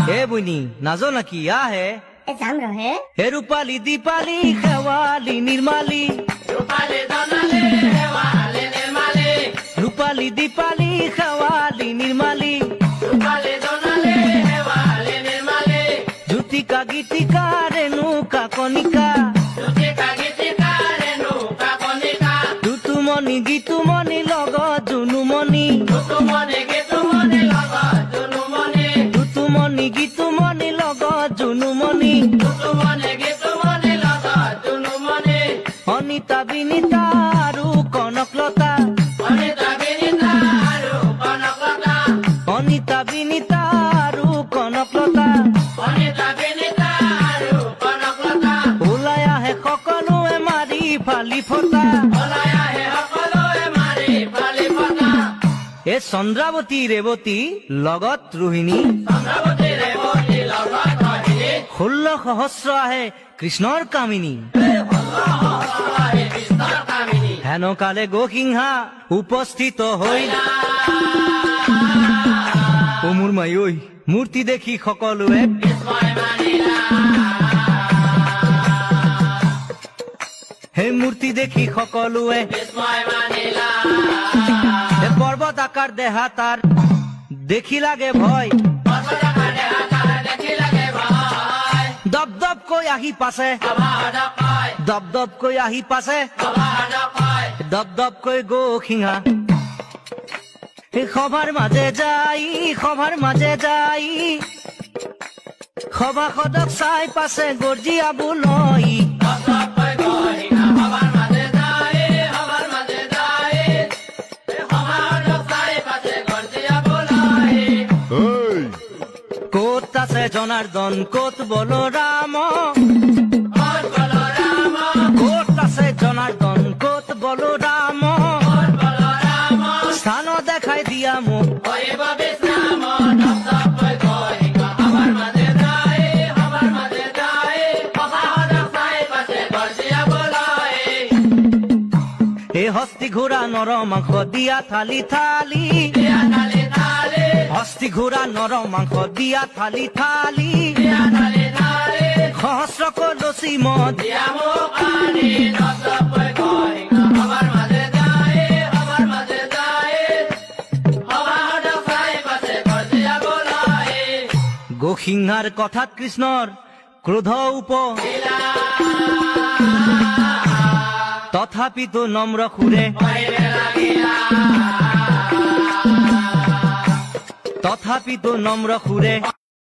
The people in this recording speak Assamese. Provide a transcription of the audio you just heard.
এ বুনি নাজো নাকি আহে এ যাম ৰহে হে ৰূপালী দীপালি খেৱালি নিৰ্মালি ৰূপালী জনালে হেৱালি নিৰ্মালি ৰূপালী দীপালি খেৱালি নিৰ্মালি ৰূপালী জনালে হেৱালি নিৰ্মালি জ্যোতিকা গীতিকা ৰেণুকা কণিকা জ্যোতিকা গীতিকা ৰেণুকা কণিকা ঋতুমণি গীতুমণি লগত জুনুমণি ঋতুমণি গীতুমণি লগত জুনুমণি ঋতুমণি গীতুমণি লগত জুনুমণি ঋতুমণি গীতুমণি লগত জুনুমণি অনিতা বিনীতা আৰু কনকলতা অনিতা বিনীতা আৰু কনকলতা অনিতা বিনীতা আৰু কনকলতা অনিতা বিনীতা আৰু কনকলতা ওলাই আহে সকলোৱে মাৰি ফালি ফটা ওলাই আহে সকলোৱে মাৰি ফালি ফটা এ চন্দ্ৰাৱতী ৰেৱতী লগত ৰোহিণী চন্দ্ৰাৱতী ৰেৱতী লগত ৰহিণী 16 সহস্ৰ আহে কৃষ্ণৰ কামিনী কৃষ্ণৰ কামিনী হেন কালে গসিংহা উপস্থিত হৈ ও মোৰ মাই ঐ মূৰ্তি দেখি সকলোৱে বিস্ময় মানিলা সেই মূৰ্তি দেখি সকলোৱে বিস্ময় মানিলা হে পৰ্বত আকাৰ দেহা তাৰ দেখি লাগে ভয় পৰ্বতকাৰ দেহা তাৰ দেখি লাগে ভয় দপ দপ কৈ আহি পাছে অবাধ কয় দপ দপ কৈ আহি পাছে অবাধ কয় দপ দপ কৈ গসিংহা এই সভাৰ মাজে যাই সভাসদক চাই পাছে গৰ্জিয়া বুলই দপদপকৈ গহিঙা সভাৰ মাজে যায় সভাৰ মাজে যায় সভাসদক চাই পাছে গৰ্জিয়া বুলই ক'ত আছে জনাৰ্দন ক'ত বলৰাম ক'ত বলৰাম ক'ত আছে জনাৰ্দন ক'ত বলৰাম ক'ত বলৰাম স্থান দেখাই দিয়া মোক কৰিব বিশ্ৰাম দপদপকৈ গহিঙা সভাৰ মাজে যায় সভাৰ মাজে যায় সভাসদক চাই পাছে গৰ্জিয়া বুলই এই হস্তি ঘোঁৰা নৰ মাংস দিয়া থালি থালি দিয়া থালি থালি হস্তি ঘোঁৰা নৰ মাংস দিয়া থালি থালি দিয়া থালি থালি সহস্ৰ কলচি মদ দিয়া মোক আনি দপদপকৈ গহিঙা সভাৰ মাজে যায় সভাৰ মাজে যায় সভাসদক চাই পাছে গৰ্জিয়া বুলই গসিংহাৰ কথাত কৃষ্ণৰ ক্ৰোধ তথাপিতো নম্ৰ সুৰে তথাপিতো নম্ৰ সুৰে